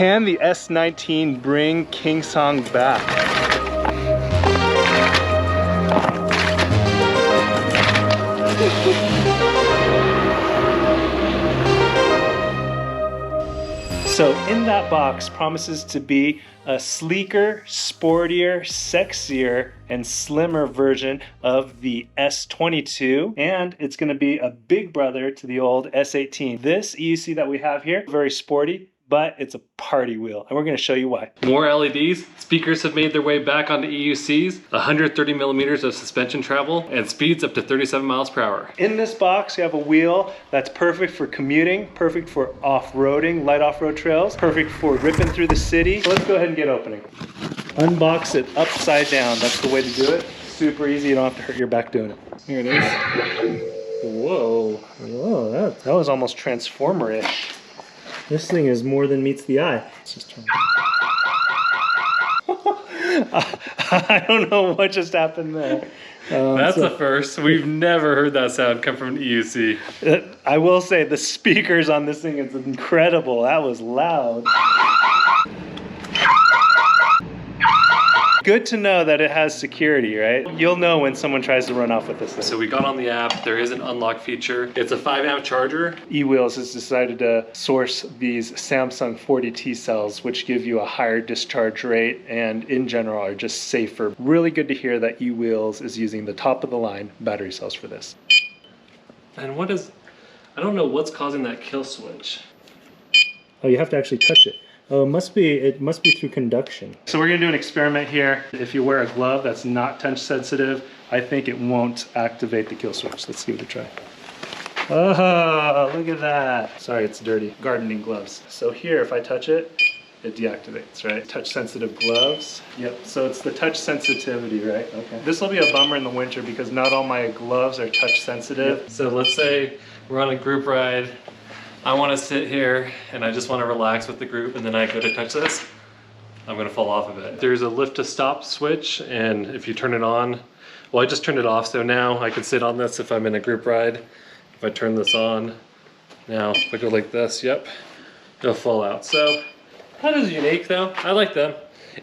Can the S19 bring King Song back? So in that box promises to be a sleeker, sportier, sexier, and slimmer version of the S22, and it's going to be a big brother to the old S18. This EUC that we have here, very sporty, but it's a party wheel, and we're going to show you why. More LEDs. Speakers have made their way back onto EUCs. 130 millimeters of suspension travel and speeds up to 37 miles per hour. In this box, you have a wheel that's perfect for commuting, perfect for off-roading, light off-road trails, perfect for ripping through the city. So let's go ahead and get opening. Unbox it upside down. That's the way to do it. Super easy. You don't have to hurt your back doing it. Here it is. Whoa. Whoa, that was almost Transformer-ish. This thing is more than meets the eye. Let's just turn I don't know what just happened there. That's a first. We've never heard that sound come from an EUC. I will say the speakers on this thing is incredible. That was loud. Good to know that it has security, right? You'll know when someone tries to run off with this thing. So we got on the app, there is an unlock feature. It's a 5-amp charger. eWheels has decided to source these Samsung 40T cells, which give you a higher discharge rate and in general are just safer. Really good to hear that eWheels is using the top of the line battery cells for this. And I don't know what's causing that kill switch. Oh, you have to actually touch it. Oh, it must be through conduction. So we're gonna do an experiment here. If you wear a glove that's not touch sensitive, I think it won't activate the kill switch. Let's give it a try. Oh, look at that. Sorry, it's dirty. Gardening gloves. So here, if I touch it, it deactivates, right? Touch sensitive gloves. Yep, so it's the touch sensitivity, right? Okay. This will be a bummer in the winter because not all my gloves are touch sensitive. Yep. So let's say we're on a group ride. I want to sit here and I just want to relax with the group, and then I go to touch this, I'm going to fall off of it. There's a lift to stop switch, and if you turn it on, well, I just turned it off, so now I can sit on this if I'm in a group ride. If I turn this on, now if I go like this, yep, it'll fall out. So that is unique though. I like them.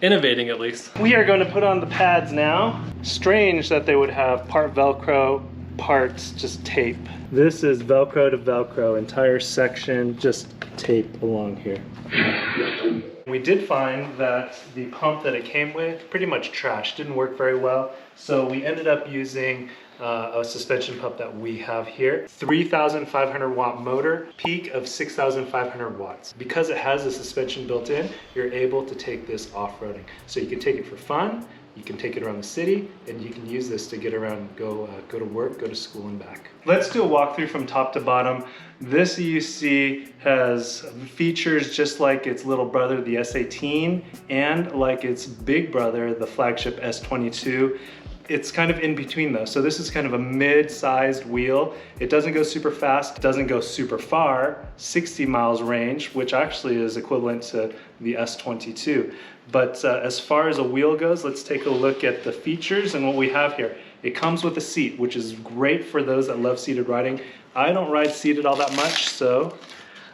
Innovating at least. We are going to put on the pads now. Strange that they would have part Velcro, parts just tape. This is Velcro to Velcro, entire section just tape along here. We did find that the pump that it came with, pretty much trash, didn't work very well. So we ended up using a suspension pump that we have here. 3,500 watt motor, peak of 6,500 watts. Because it has a suspension built in, you're able to take this off-roading. So you can take it for fun, you can take it around the city, and you can use this to get around, go to work, go to school and back. Let's do a walkthrough from top to bottom. This EUC has features just like its little brother, the S18, and like its big brother, the flagship S22. It's kind of in between though. So this is kind of a mid-sized wheel. It doesn't go super fast, doesn't go super far, 60 miles range, which actually is equivalent to the S22. But as far as a wheel goes, let's take a look at the features and what we have here. It comes with a seat, which is great for those that love seated riding. I don't ride seated all that much, so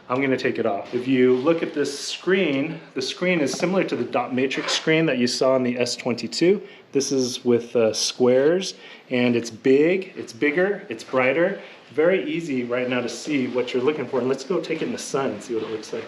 I'm gonna take it off. If you look at this screen, the screen is similar to the dot matrix screen that you saw on the S22. This is with squares, and it's big, it's bigger, it's brighter. Very easy right now to see what you're looking for. And let's go take it in the sun and see what it looks like.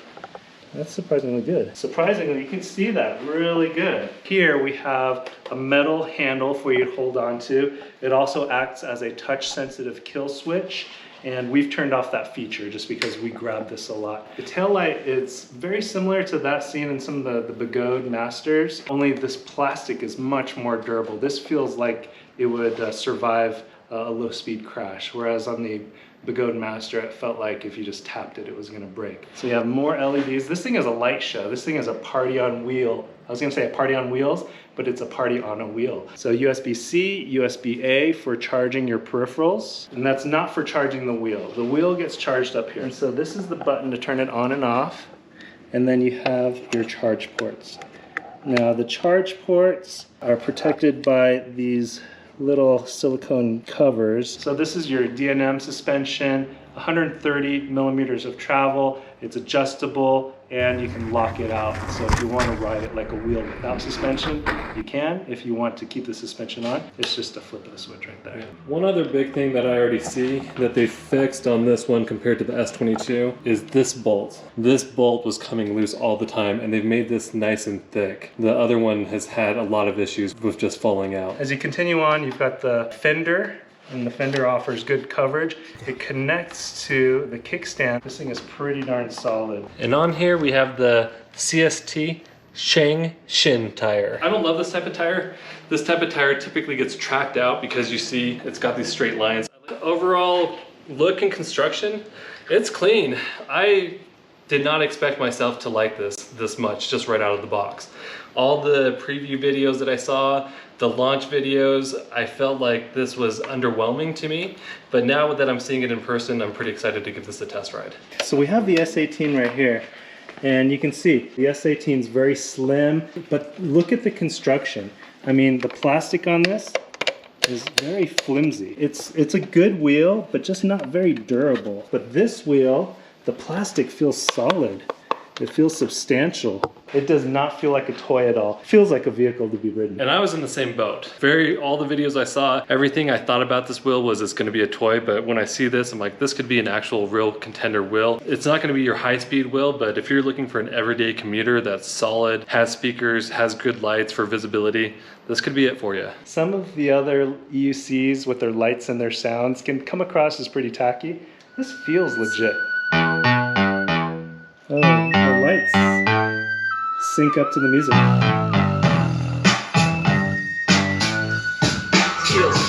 That's surprisingly good. Surprisingly, you can see that really good. Here we have a metal handle for you to hold on to. It also acts as a touch-sensitive kill switch, and we've turned off that feature just because we grab this a lot. The taillight is very similar to that seen in some of the Begode Masters, only this plastic is much more durable. This feels like it would survive a low-speed crash, whereas on the Begode Master, it felt like if you just tapped it, it was gonna break. So you have more LEDs. This thing is a light show. This thing is a party on wheel. I was gonna say a party on wheels, but it's a party on a wheel. So USB-C, USB-A for charging your peripherals, and that's not for charging the wheel. The wheel gets charged up here. And so this is the button to turn it on and off, and then you have your charge ports. Now the charge ports are protected by these little silicone covers. So this is your D&M suspension, 130 millimeters of travel, It's adjustable and you can lock it out. So if you want to ride it like a wheel without suspension, you can. If you want to keep the suspension on, it's just a flip of the switch right there. One other big thing that I already see that they fixed on this one compared to the S22 is this bolt. This bolt was coming loose all the time, and they've made this nice and thick. The other one has had a lot of issues with just falling out. As you continue on, you've got the fender, and the fender offers good coverage. It connects to the kickstand. This thing is pretty darn solid. And on here we have the CST Shang Shin tire. I don't love this type of tire. This type of tire typically gets tracked out because you see it's got these straight lines. The overall look and construction, it's clean. I did not expect myself to like this much just right out of the box. All the preview videos that I saw, the launch videos, I felt like this was underwhelming to me. But now that I'm seeing it in person, I'm pretty excited to give this a test ride. So we have the S18 right here. And you can see the S18 is very slim, but look at the construction. I mean, the plastic on this is very flimsy. It's a good wheel, but just not very durable. But this wheel, the plastic feels solid. It feels substantial. It does not feel like a toy at all. It feels like a vehicle to be ridden. And I was in the same boat. All the videos I saw, everything I thought about this wheel was it's gonna be a toy, but when I see this, I'm like, this could be an actual real contender wheel. It's not gonna be your high-speed wheel, but if you're looking for an everyday commuter that's solid, has speakers, has good lights for visibility, this could be it for you. Some of the other EUCs with their lights and their sounds can come across as pretty tacky. This feels legit. Oh, the lights sync up to the music.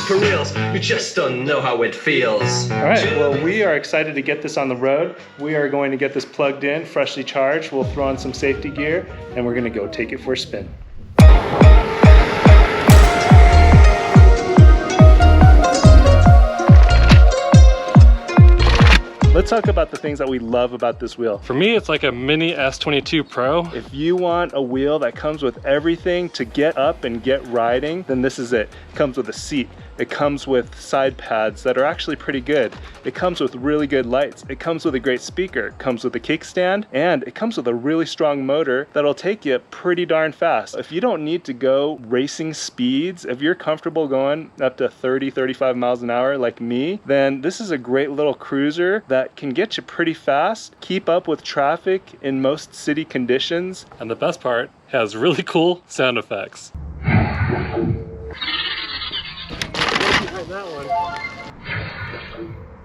For reals, you just don't know how it feels. All right, well, we are excited to get this on the road. We are going to get this plugged in, freshly charged. We'll throw on some safety gear, and we're gonna go take it for a spin. Let's talk about the things that we love about this wheel. For me, it's like a mini S22 Pro. If you want a wheel that comes with everything to get up and get riding, then this is it. It comes with a seat. It comes with side pads that are actually pretty good. It comes with really good lights. It comes with a great speaker. It comes with a kickstand, and it comes with a really strong motor that'll take you pretty darn fast. If you don't need to go racing speeds, if you're comfortable going up to 30, 35 miles an hour like me, then this is a great little cruiser that can get you pretty fast, keep up with traffic in most city conditions. And the best part, it has really cool sound effects.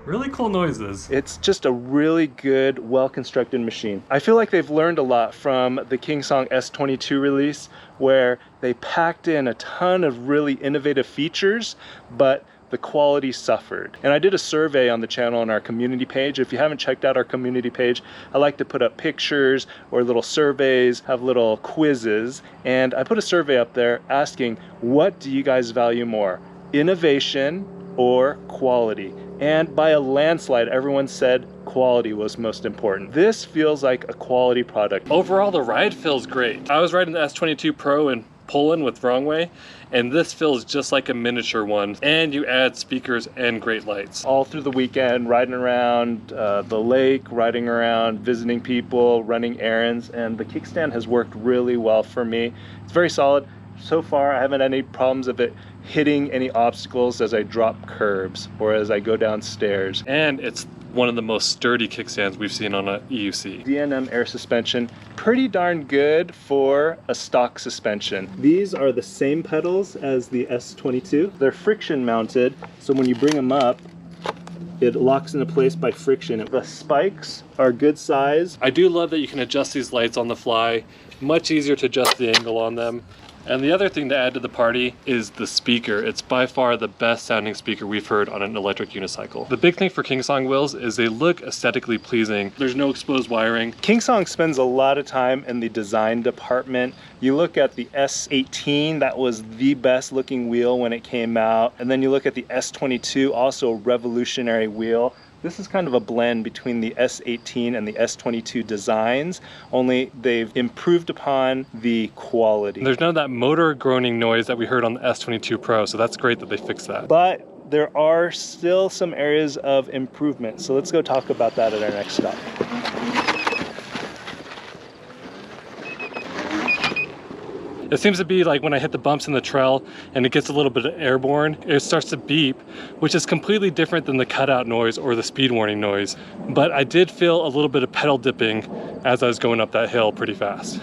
Really cool noises. It's just a really good, well-constructed machine. I feel like they've learned a lot from the KingSong S22 release, where they packed in a ton of really innovative features, but the quality suffered. And I did a survey on the channel on our community page. If you haven't checked out our community page, I like to put up pictures or little surveys, have little quizzes, and I put a survey up there asking, what do you guys value more, innovation or quality? And by a landslide, everyone said quality was most important. This feels like a quality product. Overall, the ride feels great. I was riding the S22 Pro in Poland with Wrong Way, and this feels just like a miniature one. And you add speakers and great lights. All through the weekend, riding around the lake, riding around, visiting people, running errands, and the kickstand has worked really well for me. It's very solid. So far, I haven't had any problems of it hitting any obstacles as I drop curbs or as I go downstairs. And it's one of the most sturdy kickstands we've seen on a EUC. D&M air suspension, pretty darn good for a stock suspension. These are the same pedals as the S22. They're friction mounted, so when you bring them up, it locks into place by friction. The spikes are good size. I do love that you can adjust these lights on the fly. Much easier to adjust the angle on them. And the other thing to add to the party is the speaker. It's by far the best sounding speaker we've heard on an electric unicycle. The big thing for KingSong wheels is they look aesthetically pleasing. There's no exposed wiring. KingSong spends a lot of time in the design department. You look at the S18, that was the best looking wheel when it came out. And then you look at the S22, also a revolutionary wheel. This is kind of a blend between the S18 and the S22 designs, only they've improved upon the quality. There's none of that motor groaning noise that we heard on the S22 Pro, so that's great that they fixed that. But there are still some areas of improvement, so let's go talk about that at our next stop. It seems to be like when I hit the bumps in the trail and it gets a little bit airborne, it starts to beep, which is completely different than the cutout noise or the speed warning noise. But I did feel a little bit of pedal dipping as I was going up that hill pretty fast.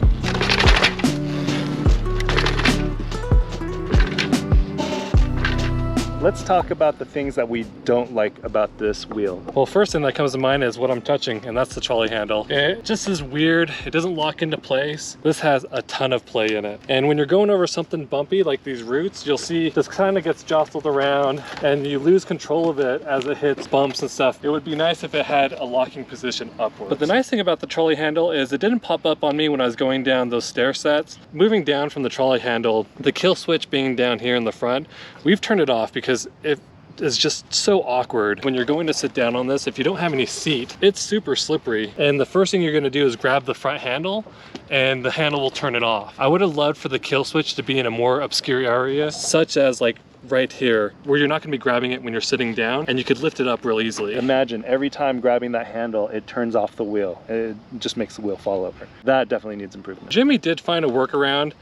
Let's talk about the things that we don't like about this wheel. Well, first thing that comes to mind is what I'm touching, and that's the trolley handle. It just is weird. It doesn't lock into place. This has a ton of play in it. And when you're going over something bumpy like these roots, you'll see this kind of gets jostled around and you lose control of it as it hits bumps and stuff. It would be nice if it had a locking position upwards. But the nice thing about the trolley handle is it didn't pop up on me when I was going down those stair sets. Moving down from the trolley handle, the kill switch being down here in the front, we've turned it off because it is just so awkward when you're going to sit down on this. If you don't have any seat, it's super slippery, and the first thing you're going to do is grab the front handle and the handle will turn it off. I would have loved for the kill switch to be in a more obscure area, such as like right here, where you're not going to be grabbing it when you're sitting down, and you could lift it up real easily. Imagine every time grabbing that handle, it turns off the wheel. It just makes the wheel fall over. That definitely needs improvement. Jimmy did find a workaround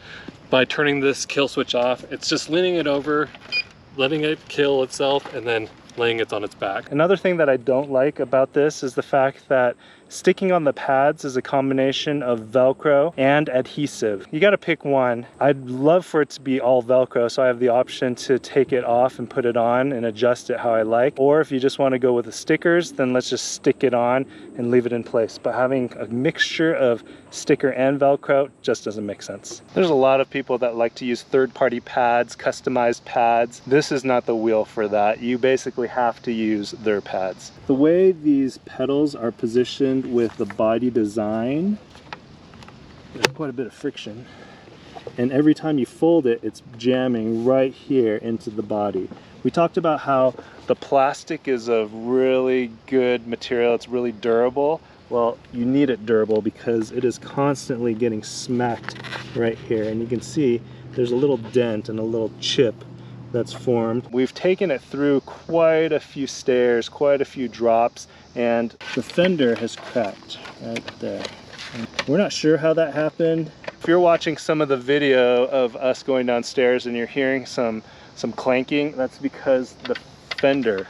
by turning this kill switch off. It's just leaning it over, letting it kill itself, and then laying it on its back. Another thing that I don't like about this is the fact that sticking on the pads is a combination of Velcro and adhesive. You got to pick one. I'd love for it to be all Velcro, so I have the option to take it off and put it on and adjust it how I like. Or if you just want to go with the stickers, then let's just stick it on and leave it in place. But having a mixture of sticker and Velcro just doesn't make sense. There's a lot of people that like to use third-party pads, customized pads. This is not the wheel for that. You basically have to use their pads. The way these pedals are positioned with the body design, there's quite a bit of friction, and every time you fold it, it's jamming right here into the body. We talked about how the plastic is a really good material, it's really durable. Well, you need it durable because it is constantly getting smacked right here, and you can see there's a little dent and a little chip that's formed. We've taken it through quite a few stairs, quite a few drops, and the fender has cracked right there. And we're not sure how that happened. If you're watching some of the video of us going downstairs and you're hearing some clanking, that's because the fender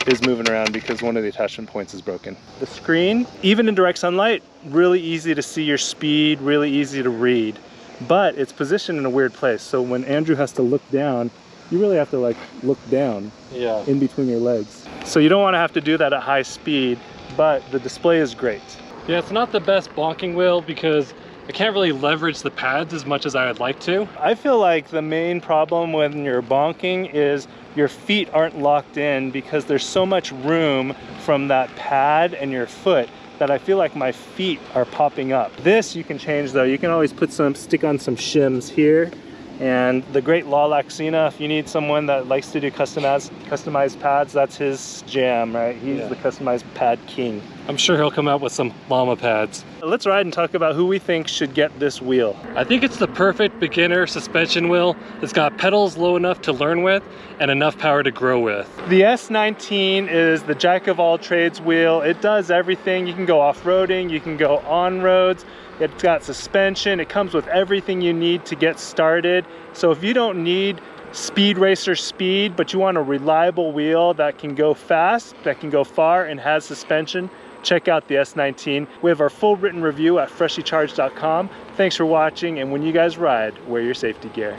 is moving around because one of the attachment points is broken. The screen, even in direct sunlight, really easy to see your speed, really easy to read. But it's positioned in a weird place, so when Andrew has to look down, you really have to like look down in between your legs. So you don't want to have to do that at high speed, but the display is great. Yeah, it's not the best bonking wheel because I can't really leverage the pads as much as I would like to. I feel like the main problem when you're bonking is your feet aren't locked in because there's so much room from that pad and your foot that I feel like my feet are popping up. This you can change though. You can always stick on some shims here. And the great Lalaxina, if you need someone that likes to do customized pads, that's his jam, right? He's the customized pad king. I'm sure he'll come out with some llama pads. Let's ride and talk about who we think should get this wheel. I think it's the perfect beginner suspension wheel. It's got pedals low enough to learn with and enough power to grow with. The S19 is the jack of all trades wheel. It does everything. You can go off-roading, you can go on roads. It's got suspension. It comes with everything you need to get started. So if you don't need speed racer speed, but you want a reliable wheel that can go fast, that can go far, and has suspension, check out the S19. We have our full written review at freshlycharged.com. Thanks for watching, and when you guys ride, wear your safety gear.